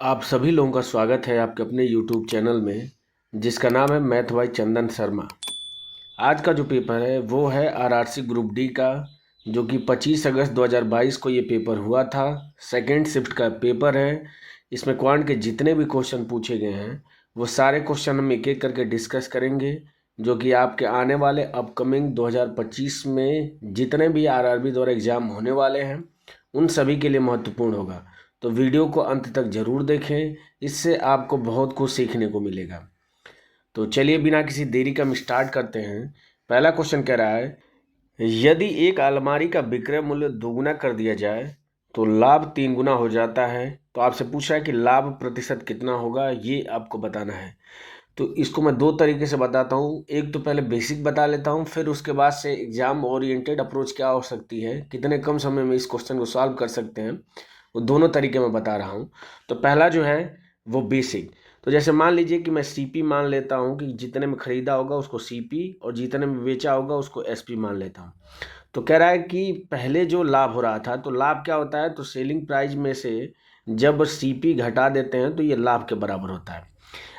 आप सभी लोगों का स्वागत है आपके अपने YouTube चैनल में, जिसका नाम है मैथ बाय चंदन शर्मा। आज का जो पेपर है वो है आरआरसी ग्रुप डी का, जो कि 25 अगस्त 2022 को ये पेपर हुआ था। सेकेंड शिफ्ट का पेपर है। इसमें क्वांट के जितने भी क्वेश्चन पूछे गए हैं वो सारे क्वेश्चन हम एक एक करके डिस्कस करेंगे, जो कि आपके आने वाले अपकमिंग 2025 में जितने भी आरआरबी द्वारा एग्ज़ाम होने वाले हैं उन सभी के लिए महत्वपूर्ण होगा। तो वीडियो को अंत तक ज़रूर देखें, इससे आपको बहुत कुछ सीखने को मिलेगा। तो चलिए बिना किसी देरी का हम स्टार्ट करते हैं। पहला क्वेश्चन कह रहा है, यदि एक अलमारी का विक्रय मूल्य दोगुना कर दिया जाए तो लाभ 3 गुना हो जाता है। तो आपसे पूछा है कि लाभ प्रतिशत कितना होगा, ये आपको बताना है। तो इसको मैं दो तरीके से बताता हूँ। एक तो पहले बेसिक बता लेता हूँ, फिर उसके बाद से एग्जाम ओरिएंटेड अप्रोच क्या हो सकती है, कितने कम समय में इस क्वेश्चन को सॉल्व कर सकते हैं, वो दोनों तरीके मैं बता रहा हूँ। तो पहला जो है वो बेसिक। तो जैसे मान लीजिए कि मैं सीपी मान लेता हूँ कि जितने में खरीदा होगा उसको सीपी और जितने में बेचा होगा उसको एसपी मान लेता हूँ। तो कह रहा है कि पहले जो लाभ हो रहा था, तो लाभ क्या होता है, तो सेलिंग प्राइस में से जब सीपी घटा देते हैं तो ये लाभ के बराबर होता है।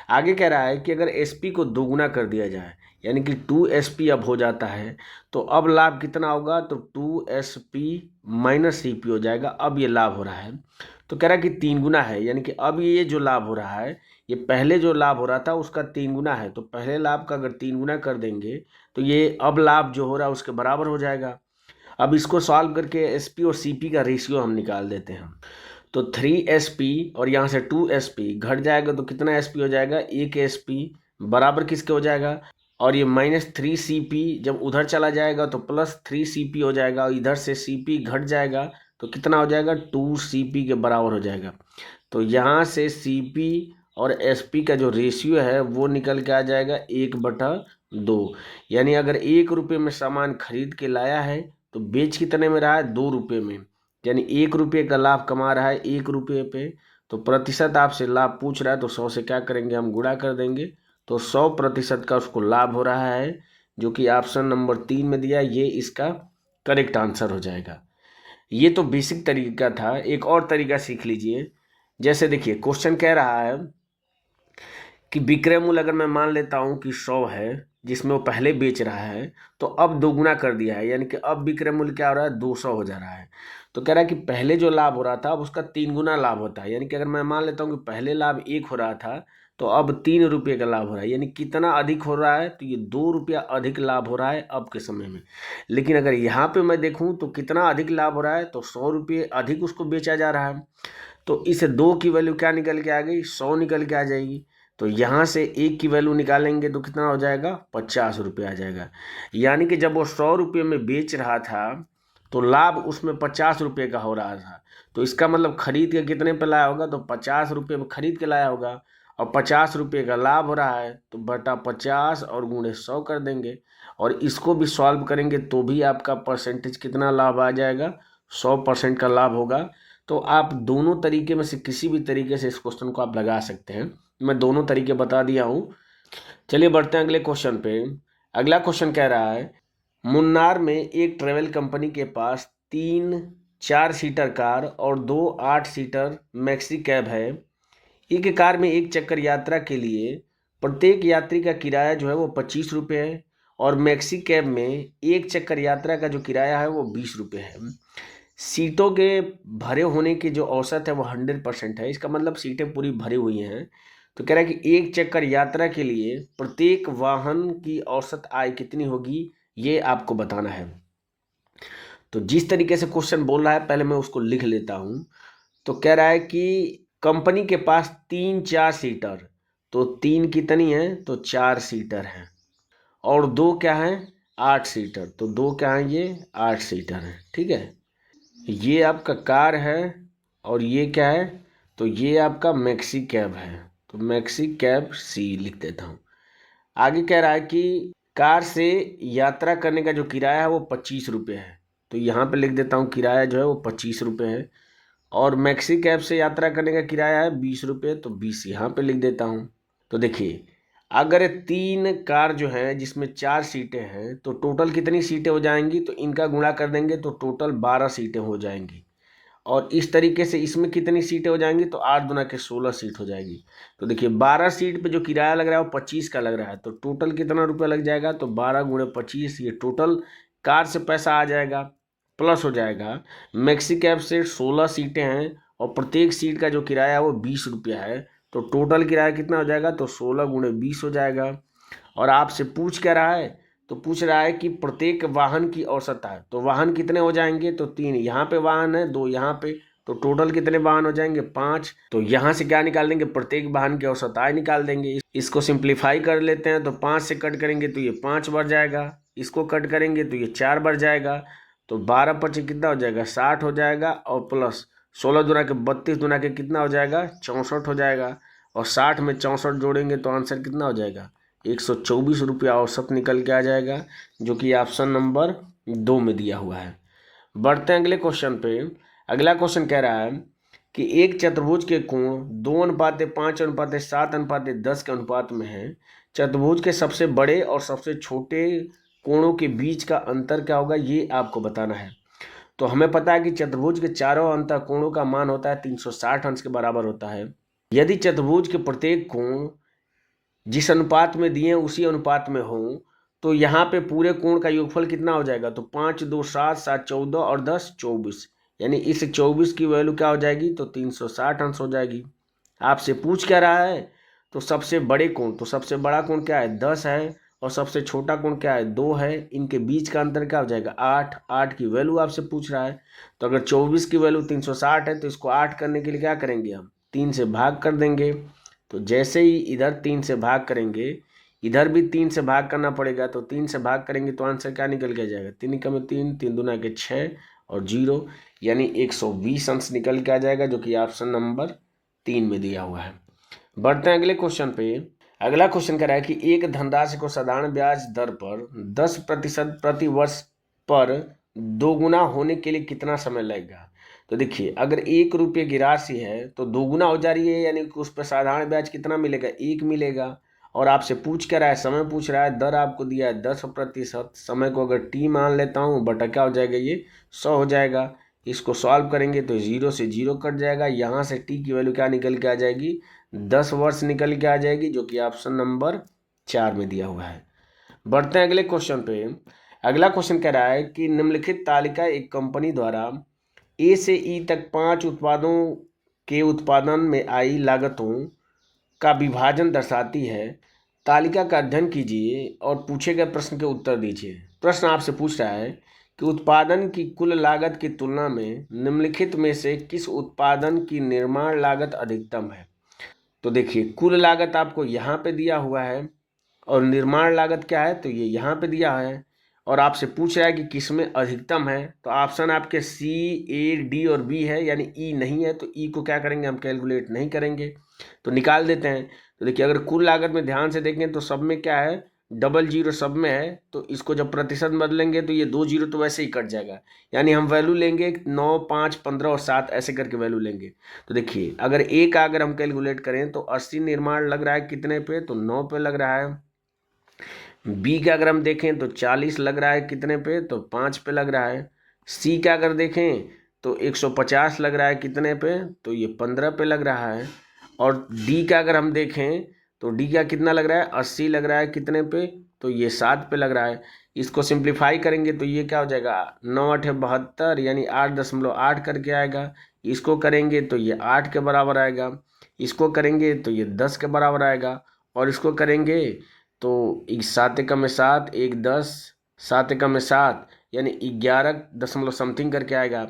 आगे कह रहा है कि अगर एसपी को दोगुना कर दिया जाए, यानी कि 2 एसपी अब हो जाता है, तो अब लाभ कितना होगा, तो 2 एसपी माइनस सीपी हो जाएगा। अब ये लाभ हो रहा है, तो कह रहा है कि 3 गुना है, यानी कि अब ये जो लाभ हो रहा है ये पहले जो लाभ हो रहा था उसका 3 गुना है। तो पहले लाभ का अगर 3 गुना कर देंगे तो ये अब लाभ जो हो रहा है उसके बराबर हो जाएगा। अब इसको सॉल्व करके एसपी और सीपी का रेशियो हम निकाल देते हैं। तो 3 एसपी और यहाँ से 2 एसपी घट जाएगा तो कितना एसपी हो जाएगा, 1 एसपी बराबर किसके हो जाएगा, और ये -3 सीपी जब उधर चला जाएगा तो +3 सीपी हो जाएगा, और इधर से सीपी घट जाएगा तो कितना हो जाएगा, 2 सीपी के बराबर हो जाएगा। तो यहाँ से सीपी और एसपी का जो रेशियो है वो निकल के आ जाएगा 1/2। यानी अगर 1 रुपये में सामान खरीद के लाया है तो बेच कितने में रहा है, 2 रुपये में। यानी 1 रुपये का लाभ कमा रहा है 1 रुपये पे। तो प्रतिशत आपसे लाभ पूछ रहा है तो 100 से क्या करेंगे, हम गुणा कर देंगे। तो 100% का उसको लाभ हो रहा है, जो कि ऑप्शन नंबर 3 में दिया, ये इसका करेक्ट आंसर हो जाएगा। ये तो बेसिक तरीका था। एक और तरीका सीख लीजिए। जैसे देखिए क्वेश्चन कह रहा है कि विक्रय मूल्य अगर मैं मान लेता हूँ कि 100 है, जिसमें वो पहले बेच रहा है, तो अब दोगुना कर दिया है, यानी कि अब विक्रय मूल्य क्या हो रहा है, 200 हो जा रहा है। तो कह रहा है कि पहले जो लाभ हो रहा था अब उसका 3 गुना लाभ होता है। यानी कि अगर मैं मान लेता हूँ कि पहले लाभ 1 हो रहा था तो अब 3 रुपये का लाभ हो रहा है। यानी कितना अधिक हो रहा है, तो ये 2 रुपया अधिक लाभ हो रहा है अब के समय में। लेकिन अगर यहाँ पे मैं देखूँ तो कितना अधिक लाभ हो रहा है, तो 100 रुपये अधिक उसको बेचा जा रहा है। तो इस 2 की वैल्यू क्या निकल के आ गई, 100 निकल के आ जाएगी। तो यहाँ से 1 की वैल्यू निकालेंगे तो कितना हो जाएगा, 50 रुपये आ जाएगा। यानी कि जब वो 100 रुपये में बेच रहा था तो लाभ उसमें 50 रुपये का हो रहा था। तो इसका मतलब खरीद के कितने पे लाया होगा, तो 50 रुपये में खरीद के लाया होगा, और 50 रुपये का लाभ हो रहा है तो बटा 50 और गुणे 100 कर देंगे। और इसको भी सॉल्व करेंगे तो भी आपका परसेंटेज कितना लाभ आ जाएगा, 100% का लाभ होगा। तो आप दोनों तरीके में से किसी भी तरीके से इस क्वेश्चन को आप लगा सकते हैं। मैं दोनों तरीके बता दिया हूँ। चलिए बढ़ते हैं अगले क्वेश्चन पे। अगला क्वेश्चन कह रहा है, मुन्नार में एक ट्रेवल कंपनी के पास 3 4 सीटर कार और 2 8 सीटर मैक्सी कैब है। एक कार में एक चक्कर यात्रा के लिए प्रत्येक यात्री का किराया जो है वो 25 रुपये है, और मैक्सी कैब में एक चक्कर यात्रा का जो किराया है वो 20 रुपये है। सीटों के भरे होने की जो औसत है वो 100% है। इसका मतलब सीटें पूरी भरी हुई हैं। तो कह रहा है कि एक चक्कर यात्रा के लिए प्रत्येक वाहन की औसत आय कितनी होगी, ये आपको बताना है। तो जिस तरीके से क्वेश्चन बोल रहा है पहले मैं उसको लिख लेता हूँ। तो कह रहा है कि कंपनी के पास 3 4 सीटर, तो 3 कितनी है, तो 4 सीटर है, और 2 क्या है, 8 सीटर, तो 2 क्या है, ये 8 सीटर है। ठीक है, ये आपका कार है, और ये क्या है, तो ये आपका मैक्सी कैब है। तो मैक्सी कैब सी लिख देता हूँ। आगे कह रहा है कि कार से यात्रा करने का जो किराया है वो 25 रुपये है। तो यहाँ पे लिख देता हूँ किराया जो है वो 25 रुपये है, और मैक्सी कैब से यात्रा करने का किराया है 20 रुपये, तो 20 यहाँ पे लिख देता हूँ। तो देखिए अगर 3 कार जो है जिसमें 4 सीटें हैं तो टोटल कितनी सीटें हो जाएंगी, तो इनका गुणा कर देंगे तो टोटल 12 सीटें हो जाएंगी। और इस तरीके से इसमें कितनी सीटें हो जाएंगी, तो 8 दूना के 16 सीट हो जाएगी। तो देखिए 12 सीट पे जो किराया लग रहा है वो 25 का लग रहा है, तो टोटल कितना रुपया लग जाएगा, तो 12 गुणे 25, ये टोटल कार से पैसा आ जाएगा। प्लस हो जाएगा मैक्सी कैब से 16 सीटें हैं और प्रत्येक सीट का जो किराया है वो 20 रुपया है, तो टोटल किराया कितना हो जाएगा, तो 16 गुणे 20 हो जाएगा। और आपसे पूछ क्या रहा है, तो पूछ रहा है कि प्रत्येक वाहन की औसत आय, तो वाहन कितने हो जाएंगे, तो 3 यहाँ पे वाहन है, 2 यहाँ पे, तो टोटल कितने वाहन हो जाएंगे, 5। तो यहाँ से क्या निकाल देंगे, प्रत्येक वाहन की औसत आय निकाल देंगे। इसको सिंप्लीफाई कर लेते हैं, तो 5 से कट करेंगे तो ये 5 बढ़ जाएगा, इसको कट करेंगे तो ये 4 बढ़ जाएगा, तो 12 पचे कितना हो जाएगा, 60 हो जाएगा, और प्लस 16 दूना के 32 दूना के कितना हो जाएगा, 64 हो जाएगा, और 60 में 64 जोड़ेंगे तो आंसर कितना हो जाएगा, 124 रुपया औसत निकल के आ जाएगा, जो कि ऑप्शन नंबर 2 में दिया हुआ है। बढ़ते हैं अगले क्वेश्चन पे। अगला क्वेश्चन कह रहा है कि एक चतुर्भुज के कोण 2:5:7:10 के अनुपात में है। चतुर्भुज के सबसे बड़े और सबसे छोटे कोणों के बीच का अंतर क्या होगा, ये आपको बताना है। तो हमें पता है कि चतुर्भुज के चारों अंत कोणों का मान होता है 360 अंश के बराबर होता है। यदि चतुर्भुज के प्रत्येक कोण जिस अनुपात में दिए उसी अनुपात में हो, तो यहाँ पे पूरे कोण का योगफल कितना हो जाएगा, तो 5 2 7 7 14 और 10 24, यानी इस 24 की वैल्यू क्या हो जाएगी, तो 360 अंश हो जाएगी। आपसे पूछ क्या रहा है, तो सबसे बड़े कोण, तो सबसे बड़ा कोण क्या है, 10 है, और सबसे छोटा कोण क्या है, 2 है, इनके बीच का अंतर क्या हो जाएगा, 8। 8 की वैल्यू आपसे पूछ रहा है, तो अगर 24 की वैल्यू 360 है तो इसको 8 करने के लिए क्या करेंगे, हम 3 से भाग कर देंगे। तो जैसे ही इधर 3 से भाग करेंगे, इधर भी 3 से भाग करना पड़ेगा, तो 3 से भाग करेंगे तो आंसर क्या निकल के आ जाएगा, 3 का में 3, 3 दूना के 6 और 0, यानी 120 अंश निकल के आ जाएगा, जो कि ऑप्शन नंबर 3 में दिया हुआ है। बढ़ते हैं अगले क्वेश्चन पे। अगला क्वेश्चन कह रहा है कि एक धनराशि को साधारण ब्याज दर पर 10% प्रति वर्ष पर दोगुना होने के लिए कितना समय लगेगा। तो देखिए अगर 1 रुपये की राशि है तो दोगुना हो जा रही है, यानी कि उस पर साधारण ब्याज कितना मिलेगा, 1 मिलेगा। और आपसे पूछ क्या रहा है, समय पूछ रहा है, दर आपको दिया है 10%, समय को अगर टी मान लेता हूँ बटा क्या हो जाएगा, ये 100 हो जाएगा। इसको सॉल्व करेंगे तो 0 से 0 कट जाएगा, यहाँ से टी की वैल्यू क्या निकल के आ जाएगी, 10 वर्ष निकल के आ जाएगी, जो कि ऑप्शन नंबर 4 में दिया हुआ है। बढ़ते हैं अगले क्वेश्चन पे। अगला क्वेश्चन कह रहा है कि निम्नलिखित तालिका एक कंपनी द्वारा ए से ई तक 5 उत्पादों के उत्पादन में आई लागतों का विभाजन दर्शाती है। तालिका का अध्ययन कीजिए और पूछे गए प्रश्न के उत्तर दीजिए। प्रश्न आपसे पूछ रहा है कि उत्पादन की कुल लागत की तुलना में निम्नलिखित में से किस उत्पादन की निर्माण लागत अधिकतम है। तो देखिए कुल लागत आपको यहाँ पे दिया हुआ है और निर्माण लागत क्या है, तो ये यहाँ पे दिया है, और आपसे पूछ रहा है कि किस में अधिकतम है। तो ऑप्शन आपके सी, ए, डी और बी है, यानी ई नहीं है, तो ई को क्या करेंगे, हम कैलकुलेट नहीं करेंगे, तो निकाल देते हैं। तो देखिए अगर कुल लागत में ध्यान से देखें तो सब में क्या है, डबल जीरो सब में है, तो इसको जब प्रतिशत बदलेंगे तो ये 2 जीरो तो वैसे ही कट जाएगा, यानी हम वैल्यू लेंगे 9, 5, 15 और 7 ऐसे करके वैल्यू लेंगे। तो देखिए अगर ए का अगर हम कैलकुलेट करें तो 80 निर्माण लग रहा है कितने पे, तो 9 पे लग रहा है। बी का अगर हम देखें तो 40 लग रहा है कितने पे, तो 5 पे लग रहा है। सी का अगर देखें तो 150 लग रहा है कितने पे, तो ये 15 पे लग रहा है। और डी का अगर हम देखें तो डी का कितना लग रहा है, 80 लग रहा है कितने पे, तो ये 7 पे लग रहा है। इसको सिंप्लीफाई करेंगे तो ये क्या हो जाएगा, 9 8 72, यानी 8.8 करके आएगा। इसको करेंगे तो ये 8 के बराबर आएगा, इसको करेंगे तो ये 10 के बराबर आएगा, और इसको करेंगे तो 7 एकम में 7, 1 10, 7 एकम में 7, यानी 11 दशमलव समथिंग करके आएगा।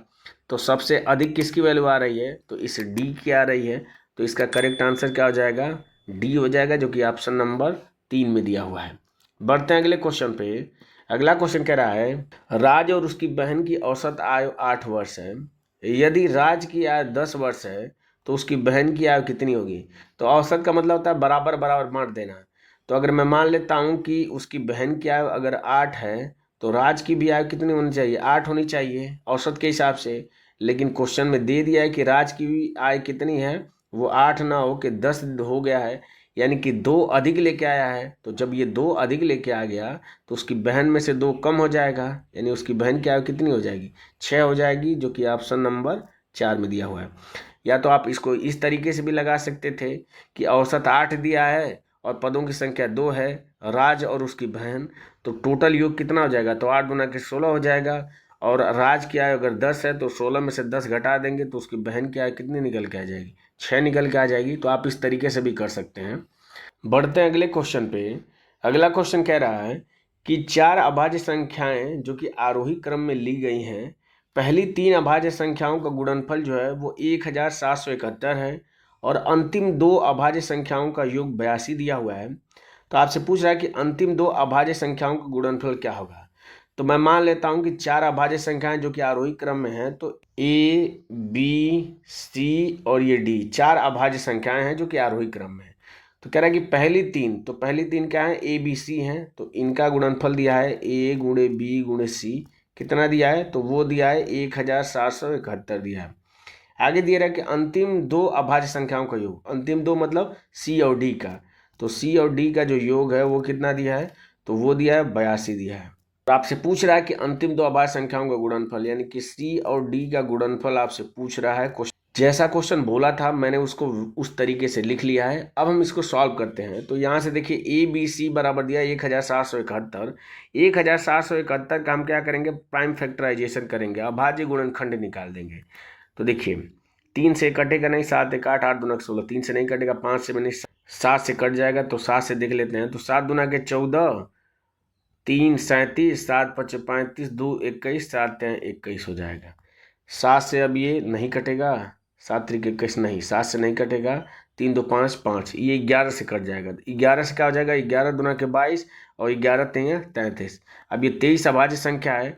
तो सबसे अधिक किसकी वैल्यू आ रही है, तो इस डी की आ रही है, तो इसका करेक्ट आंसर क्या हो जाएगा, डी हो जाएगा, जो कि ऑप्शन नंबर 3 में दिया हुआ है। बढ़ते हैं अगले क्वेश्चन पे। अगला क्वेश्चन कह रहा है राज और उसकी बहन की औसत आयु 8 वर्ष है। यदि राज की आयु 10 वर्ष है तो उसकी बहन की आयु कितनी होगी। तो औसत का मतलब होता है बराबर बराबर बांट देना। तो अगर मैं मान लेता हूँ कि उसकी बहन की आयु अगर 8 है तो राज की भी आयु कितनी होनी चाहिए, 8 होनी चाहिए औसत के हिसाब से। लेकिन क्वेश्चन में दे दिया है कि राज की भी आयु कितनी है, वो 8 ना हो के 10 हो गया है, यानी कि 2 अधिक लेके आया है। तो जब ये 2 अधिक लेके आ गया तो उसकी बहन में से 2 कम हो जाएगा, यानी उसकी बहन की आयु कितनी हो जाएगी, 6 हो जाएगी, जो कि ऑप्शन नंबर 4 में दिया हुआ है। या तो आप इसको इस तरीके से भी लगा सकते थे कि औसत 8 दिया है और पदों की संख्या 2 है, राज और उसकी बहन, तो टोटल योग कितना हो जाएगा, तो 8 गुना के 16 हो जाएगा। और राज की आयु अगर 10 है तो 16 में से 10 घटा देंगे तो उसकी बहन की आयु कितनी निकल के आ जाएगी, 6 निकल के आ जाएगी। तो आप इस तरीके से भी कर सकते हैं। बढ़ते हैं अगले क्वेश्चन पे। अगला क्वेश्चन कह रहा है कि 4 अभाज्य संख्याएं जो कि आरोही क्रम में ली गई हैं, पहली 3 अभाज्य संख्याओं का गुणनफल जो है वो 1771 है और अंतिम 2 अभाज्य संख्याओं का योग 82 दिया हुआ है। तो आपसे पूछ रहा है कि अंतिम 2 अभाज्य संख्याओं का गुणनफल क्या होगा। तो मैं मान लेता हूं कि 4 अभाज्य संख्याएं जो कि आरोही क्रम में हैं, तो ए, बी, सी और ये डी 4 अभाज्य संख्याएं हैं जो कि आरोही क्रम में है। तो कह रहा है कि पहली तीन क्या है, ए बी सी हैं, तो इनका गुणनफल दिया है ए गुणे बी गुणे सी, कितना दिया है, तो वो दिया है 1771 दिया है। आगे दिया रहा है कि अंतिम 2 अभाज्य संख्याओं का योग, अंतिम 2 मतलब सी और डी का, तो सी और डी का जो योग है वो कितना दिया है, तो वो दिया है 82 दिया है। तो आपसे पूछ रहा है कि अंतिम 2 अभाज्य संख्याओं का गुणनफल, यानी कि सी और डी का गुणनफल आपसे पूछ रहा है। जैसा क्वेश्चन बोला था मैंने उसको उस तरीके से लिख लिया है। अब हम इसको सॉल्व करते हैं। तो यहाँ से देखिए ए बी सी बराबर दिया 1771। 1771 का हम क्या करेंगे, प्राइम फैक्टराइजेशन करेंगे, अभाज्य गुणनखंड निकाल देंगे। तो देखिए 3 से कटेगा नहीं, 7 एक 8, 8 दूना 16, 3 से नहीं कटेगा, 5 से नहीं, 7 से कट जाएगा, तो 7 से देख लेते हैं। तो 7 दूना के 14, 3 37, 7 5 35, 2 21, 7 21 हो जाएगा। 7 से अब ये नहीं कटेगा, 7 3 21 नहीं, 7 से नहीं कटेगा, 3 2 5 5, ये 11 से कट जाएगा। 11 से क्या हो जाएगा, 11 दूना के 22 और 11 3 33। अब ये 23 अभाज्य संख्या है,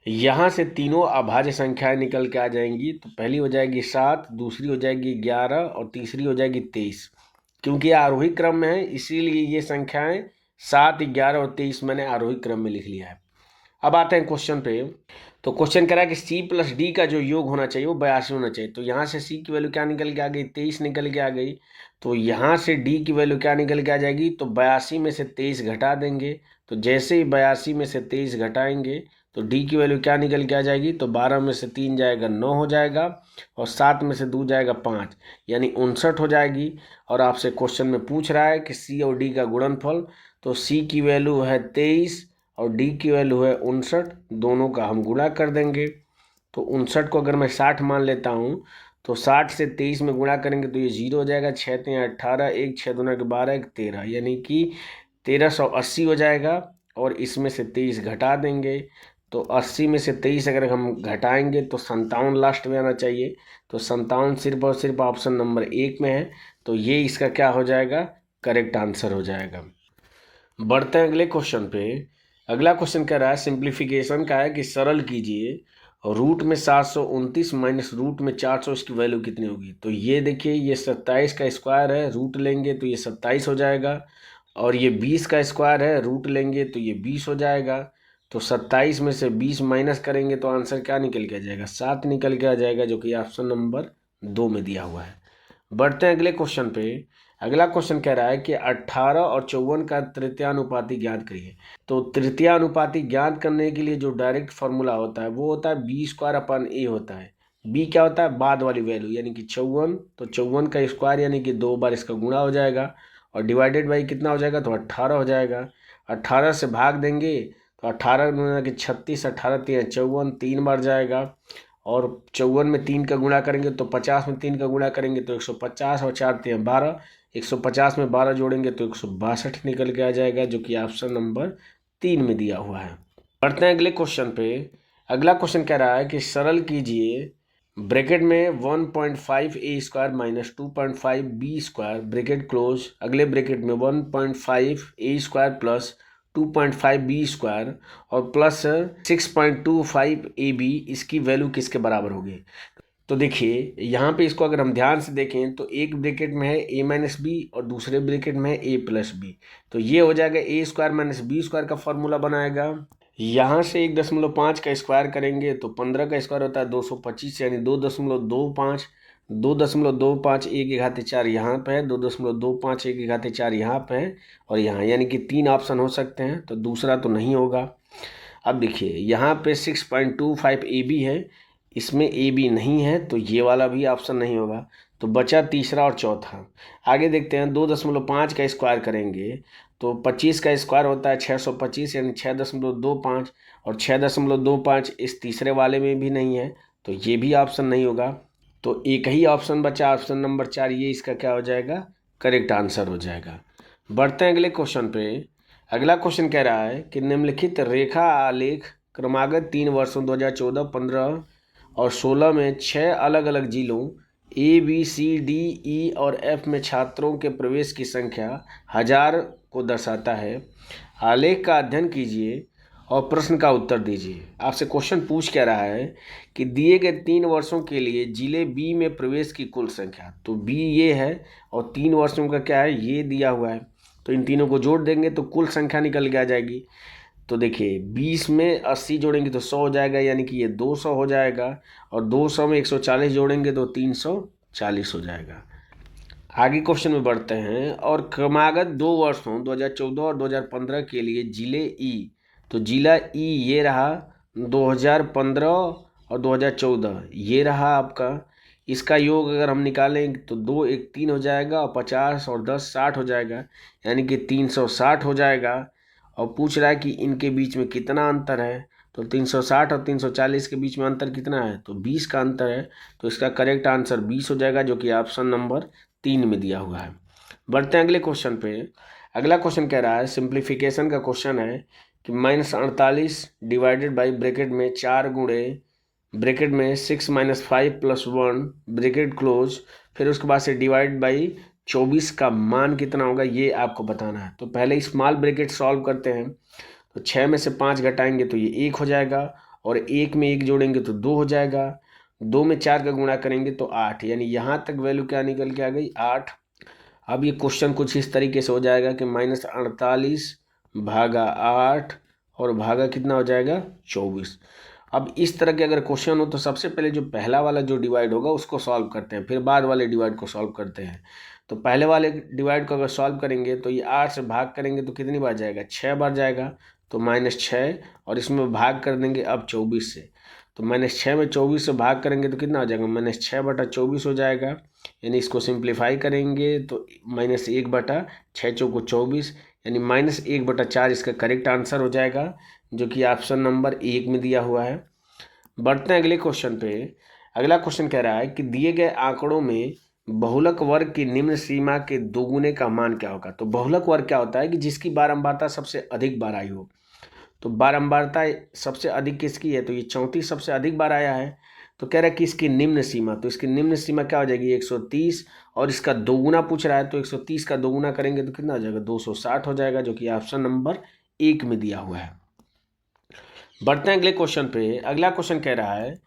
यहाँ से तीनों अभाज्य संख्याएं निकल के आ जाएंगी। तो पहली हो जाएगी 7, दूसरी हो जाएगी 11 और तीसरी हो जाएगी 23। क्योंकि आरोही क्रम में है इसीलिए ये संख्याएं 7, 11 और 23 मैंने आरोही क्रम में लिख लिया है। अब आते हैं क्वेश्चन पे। तो क्वेश्चन कह रहा है कि सी प्लस डी का जो योग होना चाहिए वो 82 होना चाहिए। तो यहाँ से सी की वैल्यू क्या निकल के आ गई, 23 निकल के आ गई। तो यहाँ से डी की वैल्यू क्या निकल के आ जाएगी, तो 82 में से 23 घटा देंगे। तो जैसे ही 82 में से 23 घटाएंगे तो डी की वैल्यू क्या निकल के आ जाएगी, तो 12 में से 3 जाएगा 9 हो जाएगा और 7 में से 2 जाएगा 5, यानी 59 हो जाएगी। और आपसे क्वेश्चन में पूछ रहा है कि सी और डी का गुणनफल, तो सी की वैल्यू है 23 और डी की वैल्यू है 59, दोनों का हम गुणा कर देंगे। तो 59 को अगर मैं 60 मान लेता हूँ तो 60 से 23 में गुणा करेंगे तो ये 0 हो जाएगा, 6 3 18, 1 6 दूना के 12, 1 13, यानी कि 1380 हो जाएगा। और इसमें से 23 घटा देंगे तो 80 में से 23 अगर हम घटाएंगे तो 57 लास्ट में आना चाहिए। तो 57 सिर्फ और सिर्फ ऑप्शन नंबर 1 में है, तो ये इसका क्या हो जाएगा, करेक्ट आंसर हो जाएगा। बढ़ते हैं अगले क्वेश्चन पे। अगला क्वेश्चन कह रहा है सिंप्लीफिकेशन का है कि सरल कीजिए, रूट में 729 माइनस रूट में 400, इसकी वैल्यू कितनी होगी। तो ये देखिए ये 27 का स्क्वायर है, रूट लेंगे तो ये 27 हो जाएगा। और ये 20 का स्क्वायर है, रूट लेंगे तो ये 20 हो जाएगा। तो 27 में से 20 माइनस करेंगे तो आंसर क्या निकल के आ जाएगा, 7 निकल के आ जाएगा, जो कि ऑप्शन नंबर 2 में दिया हुआ है। बढ़ते हैं अगले क्वेश्चन पे। अगला क्वेश्चन कह रहा है कि 18 और 54 का तृतीयानुपाती ज्ञात करिए। तो तृतीयानुपाती ज्ञात करने के लिए जो डायरेक्ट फार्मूला होता है वो होता है बी स्क्वायर अपन ए होता है। बी क्या होता है, बाद वाली वैल्यू, यानी कि 54, तो 54 का स्क्वायर यानी कि 2 बार इसका गुणा हो जाएगा और डिवाइडेड बाई कितना हो जाएगा, तो 18 हो जाएगा। 18 से भाग देंगे तो 18 गुना के 36, 18 3 54, 3 बार जाएगा। और 54 में 3 का गुणा करेंगे तो 50 में 3 का गुणा करेंगे तो 150 और 4 3 12, 150 में 12 जोड़ेंगे तो 162 निकल के आ जाएगा, जो कि ऑप्शन नंबर 3 में दिया हुआ है। बढ़ते हैं अगले क्वेश्चन पे। अगला क्वेश्चन कह रहा है कि सरल कीजिए, ब्रैकेट में 1.5 A square minus 2.5 B square bracket close, अगले ब्रैकेट में 1.5 A square plus 2.5 B square और प्लस 6.25 ए बी, इसकी वैल्यू किसके बराबर होगी। तो देखिए यहाँ पे इसको अगर हम ध्यान से देखें तो एक ब्रैकेट में है a माइनस बी और दूसरे ब्रैकेट में है a प्लस बी। तो ये हो जाएगा a square minus B square का फॉर्मूला बनाएगा। यहाँ से 1.5 का स्क्वायर करेंगे तो 15 का स्क्वायर होता है 225, यानी 2.25, 2.25 1 की घात 4 यहाँ पे है, 2.25 1 की घात 4 यहाँ पे है और यहाँ, यानी कि 3 ऑप्शन हो सकते हैं, तो दूसरा तो नहीं होगा। अब देखिए यहाँ पे 6.25 AB है, इसमें ए बी नहीं है तो ये वाला भी ऑप्शन नहीं होगा। तो बचा तीसरा और चौथा। आगे देखते हैं, 2.5 का स्क्वायर करेंगे तो 25 का स्क्वायर होता है 625, यानी 6.25, और 6.25 इस तीसरे वाले में भी नहीं है तो ये भी ऑप्शन नहीं होगा। तो एक ही ऑप्शन बचा, ऑप्शन नंबर 4, ये इसका क्या हो जाएगा, करेक्ट आंसर हो जाएगा। बढ़ते हैं अगले क्वेश्चन पे। अगला क्वेश्चन कह रहा है कि निम्नलिखित रेखा आलेख क्रमागत 3 वर्षों 2014, 15 और 16 में 6 अलग अलग जिलों A B C D E और एफ में छात्रों के प्रवेश की संख्या 1000 को दर्शाता है। आलेख का अध्ययन कीजिए और प्रश्न का उत्तर दीजिए। आपसे क्वेश्चन पूछ क्या रहा है कि दिए गए 3 वर्षों के लिए जिले बी में प्रवेश की कुल संख्या, तो बी ये है और 3 वर्षों का क्या है, ये दिया हुआ है। तो इन तीनों को जोड़ देंगे तो कुल संख्या निकल के आ जाएगी। तो देखिए 20 में 80 जोड़ेंगे तो 100 हो जाएगा, यानी कि ये 200 हो जाएगा, और 200 में 140 जोड़ेंगे तो 340 हो जाएगा। आगे क्वेश्चन में बढ़ते हैं। और क्रमागत 2 वर्षों 2014 और 2015 के लिए जिले ई, तो जिला ई ये रहा 2015 और 2014 ये रहा आपका। इसका योग अगर हम निकालें तो 2 1 3 हो जाएगा, और 50 और 10 60 हो जाएगा, यानी कि 360 हो जाएगा। और पूछ रहा है कि इनके बीच में कितना अंतर है, तो 360 और 340 के बीच में अंतर कितना है, तो 20 का अंतर है। तो इसका करेक्ट आंसर 20 हो जाएगा, जो कि ऑप्शन नंबर 3 में दिया हुआ है। बढ़ते हैं अगले क्वेश्चन पे। अगला क्वेश्चन कह रहा है, सिंप्लीफिकेशन का क्वेश्चन है कि -48 डिवाइडेड बाई ब्रैकेट में 4 गुणे ब्रैकेट में 6 - 5 + 1 ब्रैकेट क्लोज, फिर उसके बाद से डिवाइड बाई 24 का मान कितना होगा, ये आपको बताना है। तो पहले स्मॉल ब्रैकेट सॉल्व करते हैं। तो 6 में से 5 घटाएंगे तो ये 1 हो जाएगा, और 1 में 1 जोड़ेंगे तो 2 हो जाएगा। 2 में 4 का गुणा करेंगे तो 8, यानी यहाँ तक वैल्यू क्या निकल के आ गई, 8। अब ये क्वेश्चन कुछ इस तरीके से हो जाएगा कि -48 भागा 8 और भागा कितना हो जाएगा, 24। अब इस तरह के अगर क्वेश्चन हो तो सबसे पहले जो पहला वाला जो डिवाइड होगा उसको सॉल्व करते हैं, फिर बाद वाले डिवाइड को सॉल्व करते हैं। तो पहले वाले डिवाइड को अगर सॉल्व करेंगे तो ये 8 से भाग करेंगे तो कितनी बार जाएगा, 6 बार जाएगा, तो -6, और इसमें भाग कर देंगे अब 24 से। तो -6 में 24 से भाग करेंगे तो कितना हो जाएगा, -6/24 हो जाएगा। यानी इसको सिंप्लीफाई करेंगे तो -1/6 चौको 24, यानी -1/4 इसका करेक्ट आंसर हो जाएगा, जो कि ऑप्शन नंबर 1 में दिया हुआ है। बढ़ते हैं अगले क्वेश्चन पे। अगला क्वेश्चन कह रहा है कि दिए गए आंकड़ों में बहुलक वर्ग की निम्न सीमा के दोगुने का मान क्या होगा। तो बहुलक वर्ग क्या होता है कि जिसकी बारंबारता सबसे अधिक बार आई हो। तो बारंबारता सबसे अधिक किसकी है, तो ये 34 सबसे अधिक बार आया है। तो कह रहा है कि इसकी निम्न सीमा, तो इसकी निम्न सीमा क्या हो जाएगी, 130, और इसका दोगुना पूछ रहा है तो 130 का दोगुना करेंगे तो कितना हो जाएगा, 260 हो जाएगा, जो कि ऑप्शन नंबर 1 में दिया हुआ है। बढ़ते हैं अगले क्वेश्चन पे। अगला क्वेश्चन कह रहा है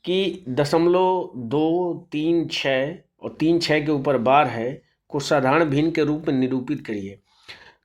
कि 0.236 और 36 के ऊपर बार है को साधारण भिन्न के रूप में निरूपित करिए।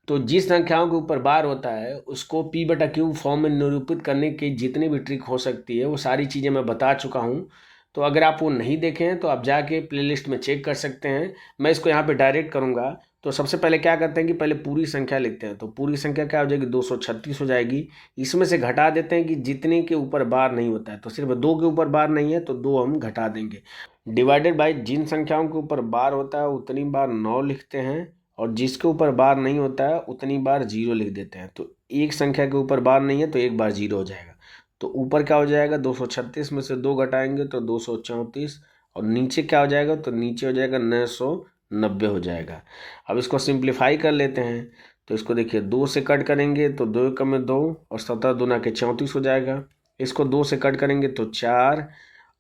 तो जिस संख्याओं के ऊपर बार होता है उसको p/q फॉर्म में निरूपित करने की जितनी भी ट्रिक हो सकती है वो सारी चीज़ें मैं बता चुका हूँ। तो अगर आप वो नहीं देखें हैं तो आप जाके प्लेलिस्ट में चेक कर सकते हैं। मैं इसको यहाँ पे डायरेक्ट करूँगा। तो सबसे पहले क्या करते हैं कि पहले पूरी संख्या लिखते हैं। तो पूरी संख्या क्या हो जाएगी, 236 हो जाएगी। इसमें से घटा देते हैं कि जितने के ऊपर बार नहीं होता है, तो सिर्फ 2 के ऊपर बार नहीं है तो 2 हम घटा देंगे। डिवाइडेड बाई जिन संख्याओं के ऊपर बार होता है उतनी बार 9 लिखते हैं, और जिसके ऊपर बार नहीं होता है उतनी बार 0 लिख देते हैं। तो एक संख्या के ऊपर बार नहीं है तो एक बार 0 हो जाएगा। तो ऊपर क्या हो जाएगा, 236 में से 2 घटाएंगे तो 234, और नीचे क्या हो जाएगा, तो नीचे हो जाएगा 990 हो जाएगा। अब इसको सिंप्लीफाई कर लेते हैं। तो इसको देखिए 2 से कट करेंगे तो 2 एकम में 2, और 17 दूना के 34 हो जाएगा। इसको 2 से कट करेंगे तो 4,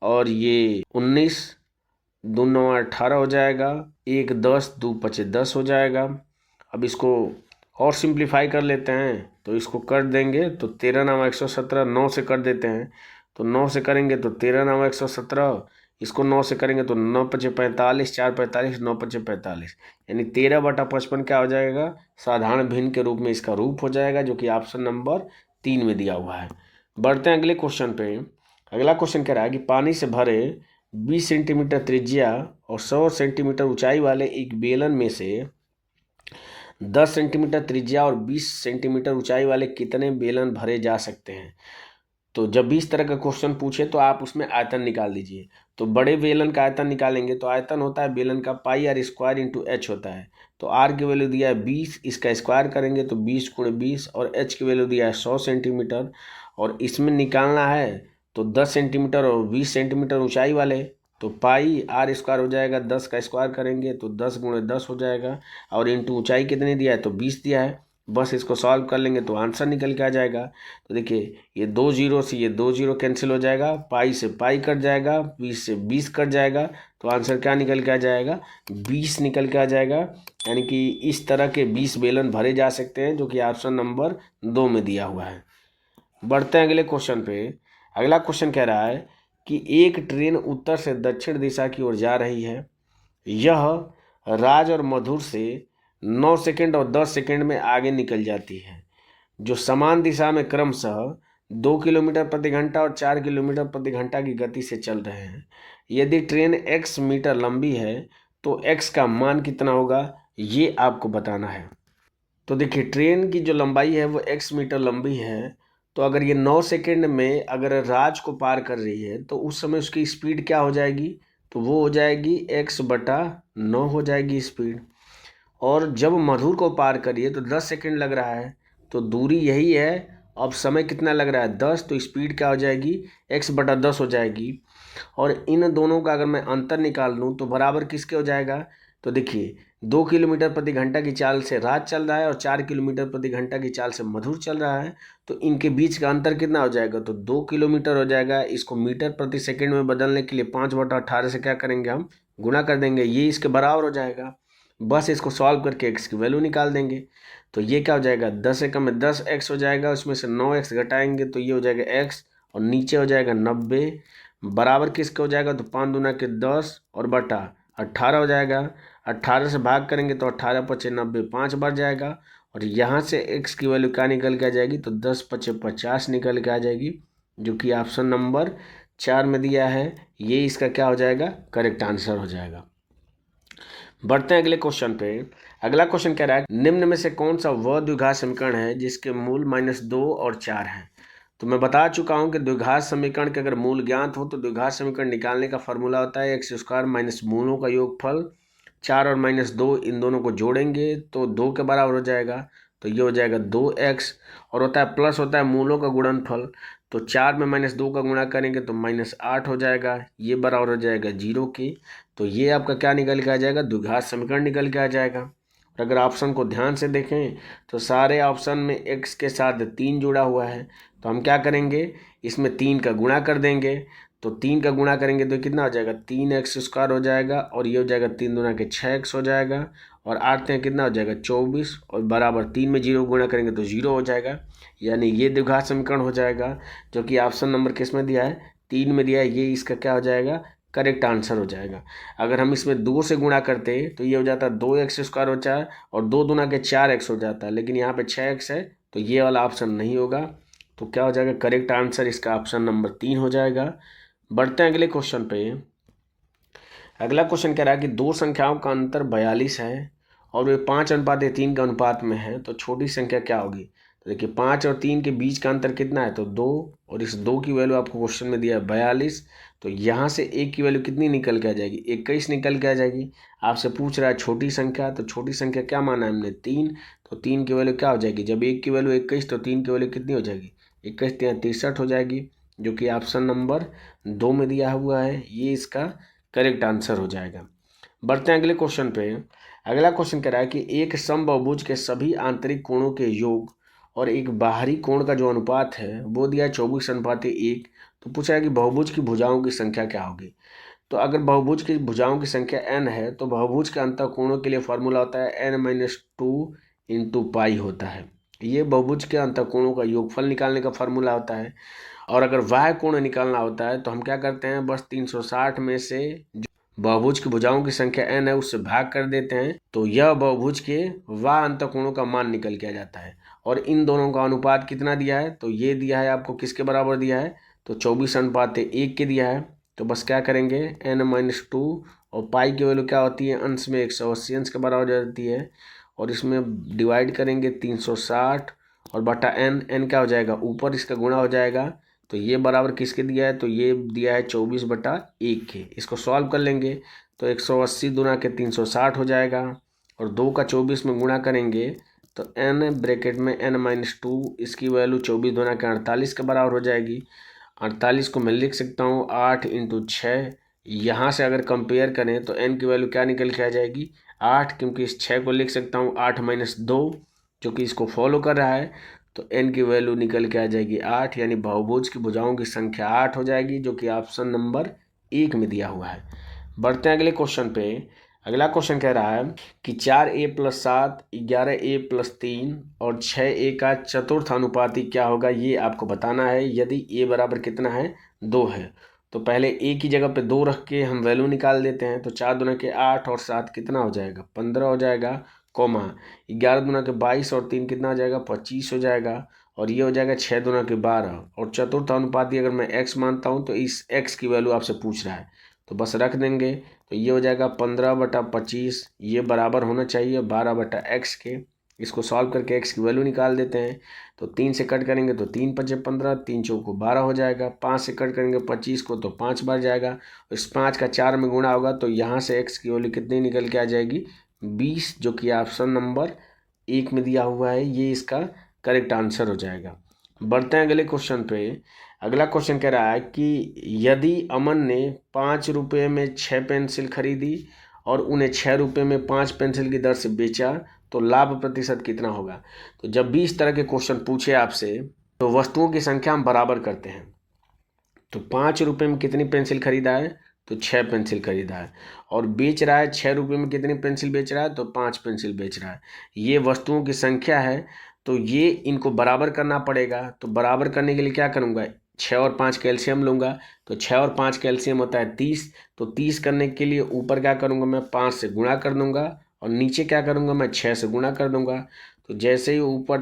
और ये 19 2 9 18 हो जाएगा। 1 10 2 5 10 हो जाएगा। अब इसको और सिंप्लीफाई कर लेते हैं। तो इसको कर देंगे तो 13 9 117, 9 से कर देते हैं तो 9 से करेंगे तो 13 9 117, इसको 9 से करेंगे तो 9 5 45, 4 45, 9 5 45, यानी 13/55 क्या हो जाएगा, साधारण भिन्न के रूप में इसका रूप हो जाएगा, जो कि ऑप्शन नंबर 3 में दिया हुआ है। बढ़ते हैं अगले क्वेश्चन पे। अगला क्वेश्चन कह रहा है कि पानी से भरे 20 सेंटीमीटर त्रिज्या और 100 सेंटीमीटर ऊंचाई वाले एक बेलन में से 10 सेंटीमीटर त्रिज्या और 20 सेंटीमीटर ऊंचाई वाले कितने बेलन भरे जा सकते हैं। तो जब भी इस तरह का क्वेश्चन पूछे तो आप उसमें आयतन निकाल दीजिए। तो बड़े बेलन का आयतन निकालेंगे तो आयतन होता है बेलन का पाई आर स्क्वायर इंटू एच होता है। तो आर की वैल्यू दिया है 20, इसका स्क्वायर करेंगे तो 20 गुणे 20, और एच की वैल्यू दिया है 100 सेंटीमीटर, और इसमें निकालना है तो 10 सेंटीमीटर और 20 सेंटीमीटर ऊंचाई वाले। तो पाई आर स्क्वायर हो जाएगा, 10 का स्क्वायर करेंगे तो 10 गुणे 10 हो जाएगा, और इंटू ऊंचाई कितनी दिया है तो 20 दिया है। बस इसको सॉल्व कर लेंगे तो आंसर निकल के आ जाएगा। तो देखिए ये 2 जीरो से ये 2 जीरो कैंसिल हो जाएगा, पाई से पाई कट जाएगा, 20 से 20 कट जाएगा, तो आंसर क्या निकल के आ जाएगा 20 निकल के आ जाएगा। यानी कि इस तरह के 20 बेलन भरे जा सकते हैं, जो कि ऑप्शन नंबर 2 में दिया हुआ है। बढ़ते हैं अगले क्वेश्चन पे। अगला क्वेश्चन कह रहा है कि एक ट्रेन उत्तर से दक्षिण दिशा की ओर जा रही है। यह राज और मधुर से 9 सेकंड और 10 सेकंड में आगे निकल जाती है, जो समान दिशा में क्रमशः 2 किलोमीटर प्रति घंटा और 4 किलोमीटर प्रति घंटा की गति से चल रहे हैं। यदि ट्रेन x मीटर लंबी है तो x का मान कितना होगा, ये आपको बताना है। तो देखिए ट्रेन की जो लंबाई है वो x मीटर लंबी है, तो अगर ये 9 सेकंड में अगर राज को पार कर रही है तो उस समय उसकी स्पीड क्या हो जाएगी, तो वो हो जाएगी x/9 हो जाएगी स्पीड। और जब मधुर को पार करिए तो 10 सेकंड लग रहा है, तो दूरी यही है। अब समय कितना लग रहा है 10, तो स्पीड क्या हो जाएगी x/10 हो जाएगी। और इन दोनों का अगर मैं अंतर निकाल लूँ तो बराबर किसके हो जाएगा, तो देखिए 2 किलोमीटर प्रति घंटा की चाल से राज चल रहा है और 4 किलोमीटर प्रति घंटा की चाल से मधुर चल रहा है, तो इनके बीच का अंतर कितना हो जाएगा, तो 2 किलोमीटर हो जाएगा। इसको मीटर प्रति सेकंड में बदलने के लिए 5/18 से क्या करेंगे हम गुणा कर देंगे, ये इसके बराबर हो जाएगा। बस इसको सॉल्व करके एक्स की वैल्यू निकाल देंगे। तो ये क्या हो जाएगा 10 एकम में 10x हो जाएगा, उसमें से 9x घटाएंगे तो ये हो जाएगा x, और नीचे हो जाएगा 90 बराबर किसके हो जाएगा, तो 5 दूना के 10 और बटा 18 हो जाएगा। 18 से भाग करेंगे तो 18 पचे 90, 5 बढ़ जाएगा, और यहाँ से x की वैल्यू क्या निकल के आ जाएगी, तो 10 पचे 50 निकल के आ जाएगी, जो कि ऑप्शन नंबर 4 में दिया है। ये इसका क्या हो जाएगा करेक्ट आंसर हो जाएगा। बढ़ते हैं अगले क्वेश्चन पे। अगला क्वेश्चन कह रहा है निम्न में से कौन सा वह द्विघात समीकरण है जिसके मूल -2 और 4 हैं। तो मैं बता चुका हूं कि द्विघात समीकरण के अगर मूल ज्ञात हो तो द्विघात समीकरण निकालने का फॉर्मूला होता है x² माइनस मूलों का योगफल, 4 और -2 इन दोनों को जोड़ेंगे तो 2 के बराबर हो जाएगा, तो ये हो जाएगा 2x, और होता है प्लस होता है मूलों का गुणनफल, तो 4 में -2 का गुणा करेंगे तो -8 हो जाएगा, ये बराबर हो जाएगा 0 के। तो ये आपका क्या निकल के आ जाएगा द्विघात समीकरण निकल के आ जाएगा। और अगर ऑप्शन को ध्यान से देखें तो सारे ऑप्शन में x के साथ 3 जुड़ा हुआ है, तो हम क्या करेंगे इसमें 3 का गुणा कर देंगे। तो 3 का गुणा करेंगे तो कितना हो जाएगा 3x² हो जाएगा, और ये हो जाएगा 3 दूना के 6x हो जाएगा, और आते हैं कितना हो जाएगा 24, और बराबर 3 में 0 गुणा करेंगे तो 0 हो जाएगा। यानी ये द्विघात समीकरण हो जाएगा, जो कि ऑप्शन नंबर किस में दिया है 3 में दिया है, ये इसका क्या हो जाएगा करेक्ट आंसर हो जाएगा। अगर हम इसमें 2 से गुणा करते तो ये हो जाता है 2x² होता है, और 2 दूना के 4x हो जाता है, लेकिन यहाँ पे 6x है तो ये वाला ऑप्शन नहीं होगा। तो क्या हो जाएगा करेक्ट आंसर इसका ऑप्शन नंबर 3 हो जाएगा। बढ़ते हैं अगले क्वेश्चन पे। अगला क्वेश्चन कह रहा है कि दो संख्याओं का अंतर 42 है और वे 5:3 के अनुपात में है, तो छोटी संख्या क्या होगी। तो देखिए 5 और 3 के बीच का अंतर कितना है, तो 2, और इस 2 की वैल्यू आपको क्वेश्चन में दिया है 42, तो यहाँ से 1 की वैल्यू कितनी निकल के आ जाएगी 21 निकल के आ जाएगी। आपसे पूछ रहा है छोटी संख्या, तो छोटी संख्या क्या माना है हमने 3, तो 3 की वैल्यू क्या हो जाएगी, जब 1 की वैल्यू 21 तो 3 की वैल्यू कितनी हो जाएगी 21 3 63 हो जाएगी, जो कि ऑप्शन नंबर 2 में दिया हुआ है, ये इसका करेक्ट आंसर हो जाएगा। बढ़ते हैं अगले क्वेश्चन पे। अगला क्वेश्चन कह रहा है कि एक समबाहुभुज के सभी आंतरिक कोणों के योग और एक बाहरी कोण का जो अनुपात है वो दिया है 24:1। तो पूछा है कि बहुभुज की भुजाओं की संख्या क्या होगी। तो अगर बहुभुज की भुजाओं की संख्या n है तो बहुभुज के अंतर कोणों के लिए फॉर्मूला होता है n-2 इंटू पाई होता है। ये बहुभुज के अंतर कोणों का योगफल निकालने का फॉर्मूला होता है। और अगर वाह कोण निकालना होता है तो हम क्या करते हैं, बस 360 में से बहुभुज की भुजाओं की संख्या n है उससे भाग कर देते हैं, तो यह बहुभुज के वाह अंतःकोणों का मान निकल के आ जाता है। और इन दोनों का अनुपात कितना दिया है, तो ये दिया है आपको किसके बराबर दिया है, तो 24:1 के दिया है। तो बस क्या करेंगे n-2, और पाई की वैल्यू क्या होती है अंश में 180 अंश के बराबर हो जाती है, और इसमें डिवाइड करेंगे 360 और बटा n क्या हो जाएगा ऊपर इसका गुणा हो जाएगा तो ये बराबर किसके दिया है, तो ये दिया है 24/1 के। इसको सॉल्व कर लेंगे तो 180 गुना के 360 हो जाएगा, और 2 का 24 में गुणा करेंगे तो n ब्रैकेट में n-2, इसकी वैल्यू 24 गुना के 48 के बराबर हो जाएगी। 48 को मैं लिख सकता हूँ 8 × 6। यहाँ से अगर कंपेयर करें तो n की वैल्यू क्या निकल के आ जाएगी, 8, क्योंकि इस 6 को लिख सकता हूँ 8 - 2, जो कि इसको फॉलो कर रहा है। तो n की वैल्यू निकल के आ जाएगी 8, यानी बहुभुज की भुजाओं की संख्या 8 हो जाएगी, जो कि ऑप्शन नंबर 1 में दिया हुआ है। बढ़ते हैं अगले क्वेश्चन पे। अगला क्वेश्चन कह रहा है कि 4a + 7, 11a + 3 और 6a का चतुर्थ अनुपाती क्या होगा, ये आपको बताना है। यदि a बराबर कितना है, 2 है, तो पहले a की जगह पे 2 रख के हम वैल्यू निकाल देते हैं। तो 4 दूना के 8 और 7 कितना हो जाएगा, 15 हो जाएगा, कॉमा 11 दूना के 22 और 3 कितना हो जाएगा, 25 हो जाएगा, और ये हो जाएगा 6 दूना के 12। और चतुर्थ अनुपाती अगर मैं x मानता हूँ तो इस x की वैल्यू आपसे पूछ रहा है, तो बस रख देंगे। तो ये हो जाएगा 15/25, ये बराबर होना चाहिए 12/x के। इसको सॉल्व करके x की वैल्यू निकाल देते हैं। तो 3 से कट करेंगे तो 3 × 5 = 15, 3 × 4 = 12 हो जाएगा। 5 से कट करेंगे 25 को तो 5 बार जाएगा, इस 5 का 4 में गुणा होगा, तो यहाँ से x की वैल्यू कितनी निकल के आ जाएगी, 20, जो कि ऑप्शन नंबर 1 में दिया हुआ है। ये इसका करेक्ट आंसर हो जाएगा। बढ़ते हैं अगले क्वेश्चन पे। अगला क्वेश्चन कह रहा है कि यदि अमन ने 5 रुपये में 6 पेंसिल खरीदी और उन्हें 6 रुपये में 5 पेंसिल की दर से बेचा, तो लाभ प्रतिशत कितना होगा। तो जब भी इस तरह के क्वेश्चन पूछे आपसे, तो वस्तुओं की संख्या हम बराबर करते हैं। तो 5 रुपये में कितनी पेंसिल खरीदा है, तो 6 पेंसिल खरीदा है, और बेच रहा है 6 रुपये में कितनी पेंसिल बेच रहा है, तो 5 पेंसिल बेच रहा है। ये वस्तुओं की संख्या है, तो ये इनको बराबर करना पड़ेगा। तो बराबर करने के लिए क्या करूँगा, 6 और 5 कैल्शियम लूँगा, तो 6 और 5 कैल्शियम होता है 30। तो 30 करने के लिए ऊपर क्या करूँगा, मैं 5 से गुणा कर दूँगा, और नीचे क्या करूँगा, मैं 6 से गुणा कर दूँगा। तो जैसे ही ऊपर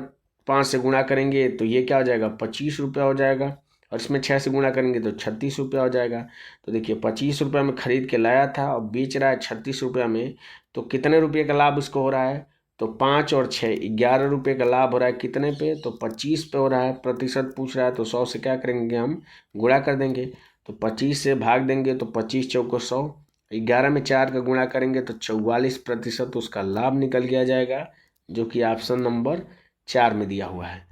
5 से गुणा करेंगे तो ये क्या हो जाएगा, 25 रुपया हो जाएगा, और इसमें 6 से गुणा करेंगे तो 36 रुपया हो जाएगा। तो देखिए 25 रुपये में ख़रीद के लाया था और बेच रहा है 36 रुपया में, तो कितने रुपये का लाभ उसको हो रहा है, तो 5 और 6 11 रुपये का लाभ हो रहा है। कितने पे, तो 25 पे हो रहा है। प्रतिशत पूछ रहा है तो 100 से क्या करेंगे, हम गुणा कर देंगे। तो 25 से भाग देंगे तो 25 चौको 100, 11 में 4 का गुणा करेंगे तो 44% उसका लाभ निकल के आ जाएगा, जो कि ऑप्शन नंबर 4 में दिया हुआ है।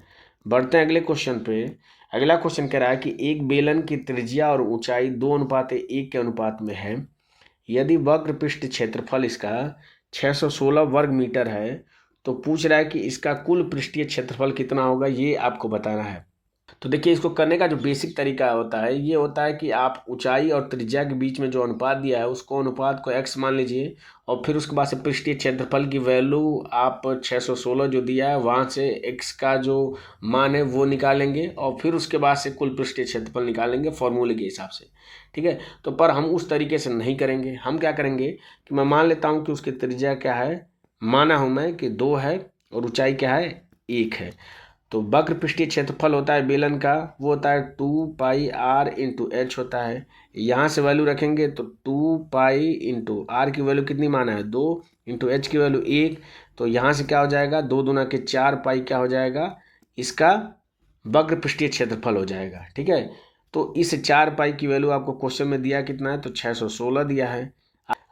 बढ़ते हैं अगले क्वेश्चन पे। अगला क्वेश्चन कह रहा है कि एक बेलन की त्रिज्या और ऊंचाई 2:1 के अनुपात में है। यदि वक्र पृष्ठ क्षेत्रफल इसका 616 वर्ग मीटर है, तो पूछ रहा है कि इसका कुल पृष्ठीय क्षेत्रफल कितना होगा, ये आपको बताना है। तो देखिए इसको करने का जो बेसिक तरीका होता है, ये होता है कि आप ऊंचाई और त्रिज्या के बीच में जो अनुपात दिया है, उसको अनुपात को x मान लीजिए, और फिर उसके बाद से पृष्ठीय क्षेत्रफल की वैल्यू आप 616 जो दिया है वहाँ से x का जो मान है वो निकालेंगे, और फिर उसके बाद से कुल पृष्ठीय क्षेत्रफल निकालेंगे फॉर्मूले के हिसाब से, ठीक है। तो पर हम उस तरीके से नहीं करेंगे। हम क्या करेंगे कि मैं मान लेता हूँ कि उसकी त्रिज्या क्या है, माना हूँ मैं कि 2 है, और ऊंचाई क्या है, 1 है। तो वक्र पृष्ठीय क्षेत्रफल होता है बेलन का, वो होता है 2πr × h होता है। यहाँ से वैल्यू रखेंगे तो 2π × r की वैल्यू कितनी माना है, 2 × h की वैल्यू 1। तो यहाँ से क्या हो जाएगा, 2 दूना के 4 पाई क्या हो जाएगा, इसका वक्र पृष्ठीय क्षेत्रफल हो जाएगा, ठीक है। तो इस 4 पाई की वैल्यू आपको क्वेश्चन में दिया कितना है, तो 616 दिया है।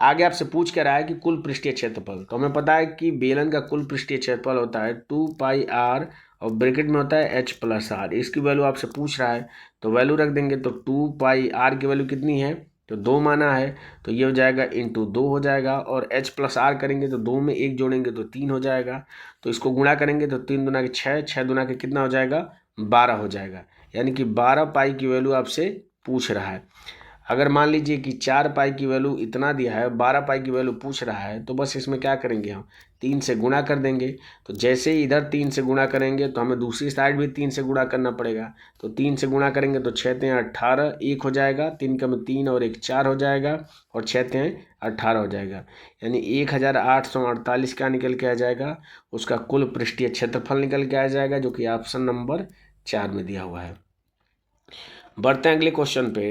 आगे आपसे पूछ कर रहा है कि कुल पृष्ठीय क्षेत्रफल, तो हमें पता है कि बेलन का कुल पृष्ठीय क्षेत्रफल होता है 2πr, और ब्रैकेट में होता है h + r। इसकी वैल्यू आपसे पूछ रहा है, तो वैल्यू रख देंगे। तो 2πr की वैल्यू कितनी है, तो 2 माना है, तो ये हो जाएगा × 2 हो जाएगा, और h + r करेंगे तो 2 में 1 जोड़ेंगे तो 3 हो जाएगा। तो इसको गुणा करेंगे तो 3 दूना के 6, 6 दूना के कितना हो जाएगा, 12 हो जाएगा। यानी कि 12 पाई की वैल्यू आपसे पूछ रहा है। अगर मान लीजिए कि 4 पाई की वैल्यू इतना दिया है, 12 पाई की वैल्यू पूछ रहा है, तो बस इसमें क्या करेंगे, हम 3 से गुणा कर देंगे। तो जैसे ही इधर 3 से गुणा करेंगे तो हमें दूसरी साइड भी 3 से गुणा करना पड़ेगा। तो 3 से गुणा करेंगे तो 6 × 18, 1 हो जाएगा, 3 × 3 और 1 4 हो जाएगा, और 6 × 18 हो जाएगा। यानी 1848 क्या निकल के आ जाएगा, उसका कुल पृष्ठीय क्षेत्रफल निकल के आ जाएगा, जो कि ऑप्शन नंबर 4 में दिया हुआ है। बढ़ते हैं अगले क्वेश्चन पे।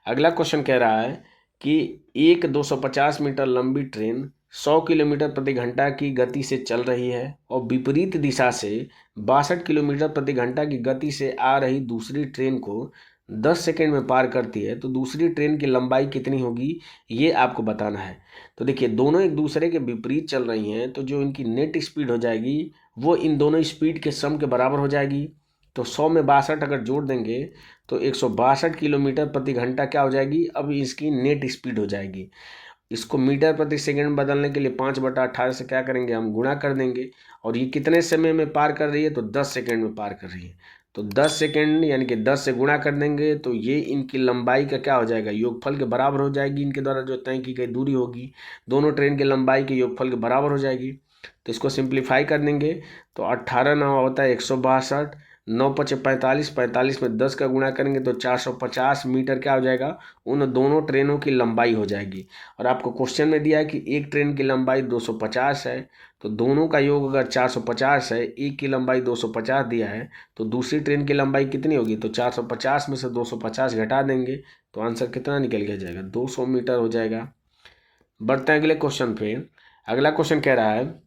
अगला क्वेश्चन कह रहा है कि एक 250 मीटर लंबी ट्रेन 100 किलोमीटर प्रति घंटा की गति से चल रही है, और विपरीत दिशा से 62 किलोमीटर प्रति घंटा की गति से आ रही दूसरी ट्रेन को 10 सेकंड में पार करती है तो दूसरी ट्रेन की लंबाई कितनी होगी, ये आपको बताना है। तो देखिए दोनों एक दूसरे के विपरीत चल रही हैं, तो जो इनकी नेट स्पीड हो जाएगी वो इन दोनों स्पीड के सम के बराबर हो जाएगी। तो 100 में 62 अगर जोड़ देंगे तो 162 किलोमीटर प्रति घंटा क्या हो जाएगी, अब इसकी नेट स्पीड हो जाएगी। इसको मीटर प्रति सेकंड बदलने के लिए 5/18 से क्या करेंगे, हम गुणा कर देंगे। और ये कितने समय में पार कर रही है, तो 10 सेकंड में पार कर रही है। तो 10 सेकंड यानी कि 10 से गुणा कर देंगे तो ये इनकी लंबाई का क्या हो जाएगा, योगफल के बराबर हो जाएगी। इनके द्वारा जो तय की गई दूरी होगी दोनों ट्रेन की लंबाई के योगफल के बराबर हो जाएगी। तो इसको सिंप्लीफाई कर देंगे तो 18 9 होता है 162, 9 5 45, 45 में 10 का गुणा करेंगे तो 450 मीटर क्या हो जाएगा, उन दोनों ट्रेनों की लंबाई हो जाएगी। और आपको क्वेश्चन में दिया है कि एक ट्रेन की लंबाई 250 है, तो दोनों का योग अगर 450 है, एक की लंबाई 250 दिया है, तो दूसरी ट्रेन की लंबाई कितनी होगी, तो 450 में से 250 घटा देंगे तो आंसर कितना निकल के जाएगा, 200 मीटर हो जाएगा। बढ़ते हैं अगले क्वेश्चन पे। अगला क्वेश्चन कह रहा है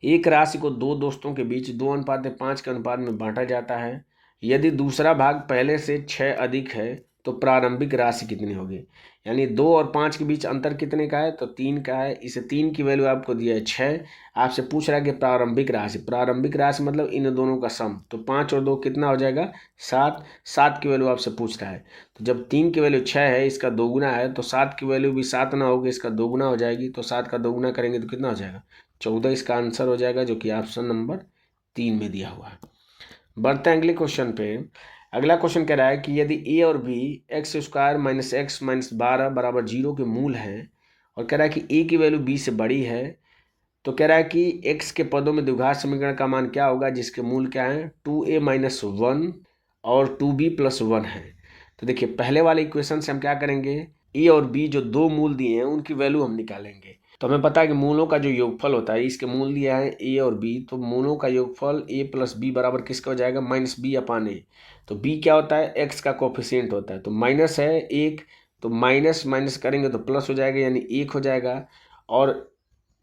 एक राशि को दो दोस्तों के बीच 2:5 के अनुपात में बांटा जाता है। यदि दूसरा भाग पहले से 6 अधिक है तो प्रारंभिक राशि कितनी होगी। यानी 2 और 5 के बीच अंतर कितने का है, तो 3 का है। इसे 3 की वैल्यू आपको दिया है 6। आपसे पूछ रहा है कि प्रारंभिक राशि मतलब इन दोनों का सम। तो 5 और 2 कितना हो जाएगा, 7। 7 की वैल्यू आपसे पूछ रहा है। तो जब 3 की वैल्यू 6 है, इसका दोगुना है, तो 7 की वैल्यू भी 7 ना होगी, इसका दोगुना हो जाएगी। तो 7 का दोगुना करेंगे तो कितना हो जाएगा, 14 इसका आंसर हो जाएगा, जो कि ऑप्शन नंबर 3 में दिया हुआ है। बढ़ते हैं अगले क्वेश्चन पे। अगला क्वेश्चन कह रहा है कि यदि ए और बी x² - x - 12 बराबर 0 के मूल हैं, और कह रहा है कि ए की वैल्यू बी से बड़ी है, तो कह रहा है कि x के पदों में द्विघात समीकरण का मान क्या होगा जिसके मूल क्या है, 2a - 1 और 2b + 1 है। तो देखिए पहले वाले इक्वेशन से हम क्या करेंगे, ए और बी जो दो मूल दिए हैं उनकी वैल्यू हम निकालेंगे। तो हमें पता है कि मूलों का जो योगफल होता है, इसके मूल दिया है ए और बी, तो मूलों का योगफल a + b बराबर किसका हो जाएगा, -b/a। तो b क्या होता है, x का कोफिशिएंट होता है। तो माइनस है 1, तो माइनस माइनस करेंगे तो प्लस हो जाएगा, यानी 1 हो जाएगा। और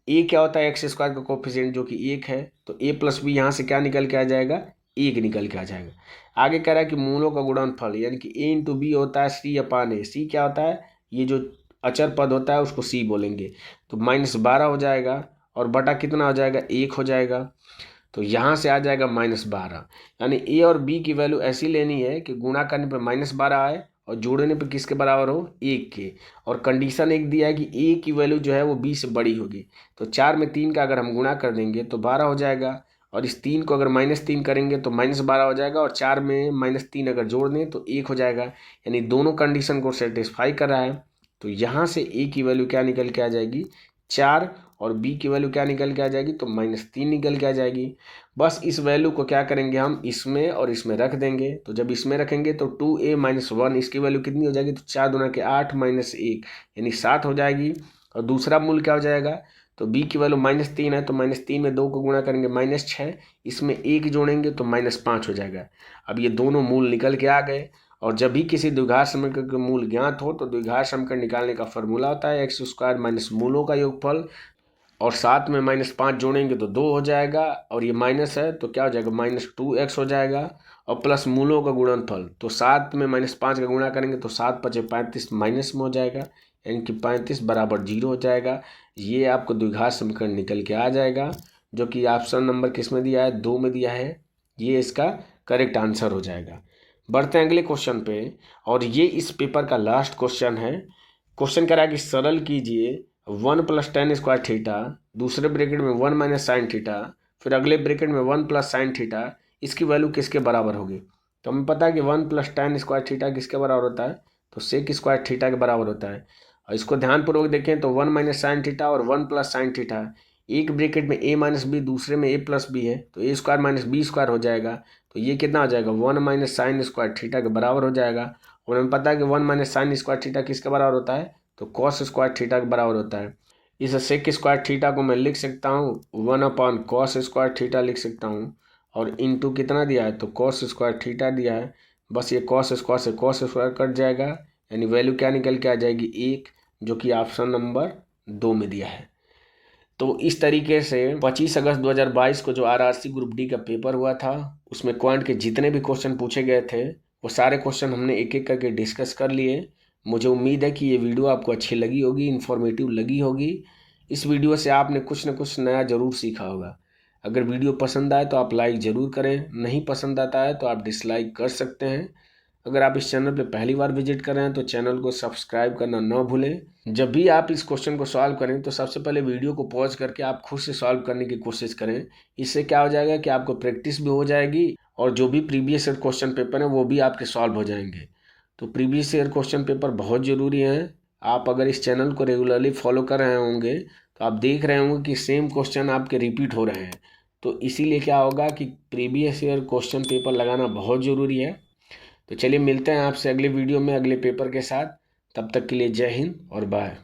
a क्या होता है, x² का कोफिशिएंट जो कि 1 है। तो a + b यहाँ से क्या निकल के आ जाएगा, 1 निकल के आ जाएगा। आगे कह रहा है कि मूलों का गुणनफल यानी कि a × b होता है c/a। c क्या होता है, ये जो अचर पद होता है उसको c बोलेंगे। तो -12 हो जाएगा और बटा कितना हो जाएगा, 1 हो जाएगा। तो यहाँ से आ जाएगा -12। यानी a और b की वैल्यू ऐसी लेनी है कि गुणा करने पे -12 आए और जोड़ने पे किसके बराबर हो, 1 के। और कंडीशन एक दिया है कि a की वैल्यू जो है वो b से बड़ी होगी। तो 4 में 3 का अगर हम गुणा कर देंगे तो 12 हो जाएगा, और इस 3 को अगर -3 करेंगे तो -12 हो जाएगा, और 4 में -3 अगर जोड़ दें तो 1 हो जाएगा। यानी दोनों कंडीशन को सेटिस्फाई कर रहा है। तो यहाँ से a की वैल्यू क्या निकल के आ जाएगी, 4, और b की वैल्यू क्या निकल के आ जाएगी, तो -3 निकल के आ जाएगी। बस इस वैल्यू को क्या करेंगे, हम इसमें और इसमें रख देंगे। तो जब इसमें रखेंगे तो 2a - 1 इसकी वैल्यू कितनी हो जाएगी, तो 4 दूना के 8 - 1 यानी 7 हो जाएगी। और दूसरा मूल क्या हो जाएगा, तो b की वैल्यू -3 है, तो -3 में 2 को गुणा करेंगे -6, इसमें 1 जोड़ेंगे तो -5 हो जाएगा। अब ये दोनों मूल निकल के आ गए। और जब भी किसी द्विघात समीकरण के मूल ज्ञात हो तो द्विघात समीकरण निकालने का फॉर्मूला होता है x² - मूलों का योगफल, और साथ में -5 जोड़ेंगे तो 2 हो जाएगा, और ये माइनस है तो क्या हो जाएगा, -2x हो जाएगा, और प्लस मूलों का गुणनफल। तो 7 में -5 का गुणा करेंगे तो 7 × 5 = 35 माइनस में हो जाएगा, यानी कि 35 बराबर 0 हो जाएगा। ये आपको द्विघात समीकरण निकल के आ जाएगा, जो कि ऑप्शन नंबर किस में दिया है, 2 में दिया है। ये इसका करेक्ट आंसर हो जाएगा। बढ़ते हैं अगले क्वेश्चन पे, और ये इस पेपर का लास्ट क्वेश्चन है। क्वेश्चन कह रहा है कि सरल कीजिए 1 + tan² थीटा, दूसरे ब्रैकेट में 1 - sin थीटा, फिर अगले ब्रैकेट में 1 + sin थीटा, इसकी वैल्यू किसके बराबर होगी। तो हमें पता है कि 1 + tan² थीटा किसके बराबर होता है, तो sec² थीटा के बराबर होता है। और इसको ध्यानपूर्वक देखें तो 1 - sin थीटा और 1 + sin थीटा, एक ब्रैकेट में a - b, दूसरे में a + b है, तो a² - b² हो जाएगा। तो ये कितना हो जाएगा, 1 - sin² थीटा के बराबर हो जाएगा। और हमें पता है कि 1 - sin² थीटा किसके बराबर होता है, तो cos² थीटा के बराबर होता है। इस sec² थीटा को मैं लिख सकता हूँ 1/cos² थीटा लिख सकता हूँ, और इंटू कितना दिया है, तो cos² थीटा दिया है। बस ये cos² से cos² कट जाएगा, यानी वैल्यू क्या निकल के आ जाएगी, 1, जो कि ऑप्शन नंबर 2 में दिया है। तो इस तरीके से 25 अगस्त 2022 को जो RRC ग्रुप डी का पेपर हुआ था, उसमें क्वांट के जितने भी क्वेश्चन पूछे गए थे वो सारे क्वेश्चन हमने एक एक करके डिस्कस कर लिए। मुझे उम्मीद है कि ये वीडियो आपको अच्छी लगी होगी, इन्फॉर्मेटिव लगी होगी। इस वीडियो से आपने कुछ न कुछ नया ज़रूर सीखा होगा। अगर वीडियो पसंद आए तो आप लाइक ज़रूर करें, नहीं पसंद आता है तो आप डिसलाइक कर सकते हैं। अगर आप इस चैनल पे पहली बार विजिट कर रहे हैं तो चैनल को सब्सक्राइब करना ना भूलें। जब भी आप इस क्वेश्चन को सॉल्व करें तो सबसे पहले वीडियो को पॉज करके आप खुद से सॉल्व करने की कोशिश करें। इससे क्या हो जाएगा कि आपको प्रैक्टिस भी हो जाएगी और जो भी प्रीवियस ईयर क्वेश्चन पेपर हैं वो भी आपके सॉल्व हो जाएंगे। तो प्रीवियस ईयर क्वेश्चन पेपर बहुत ज़रूरी हैं। आप अगर इस चैनल को रेगुलरली फॉलो कर रहे होंगे तो आप देख रहे होंगे कि सेम क्वेश्चन आपके रिपीट हो रहे हैं। तो इसीलिए क्या होगा कि प्रीवियस ईयर क्वेश्चन पेपर लगाना बहुत ज़रूरी है। तो चलिए मिलते हैं आपसे अगले वीडियो में अगले पेपर के साथ। तब तक के लिए जय हिंद और बाय।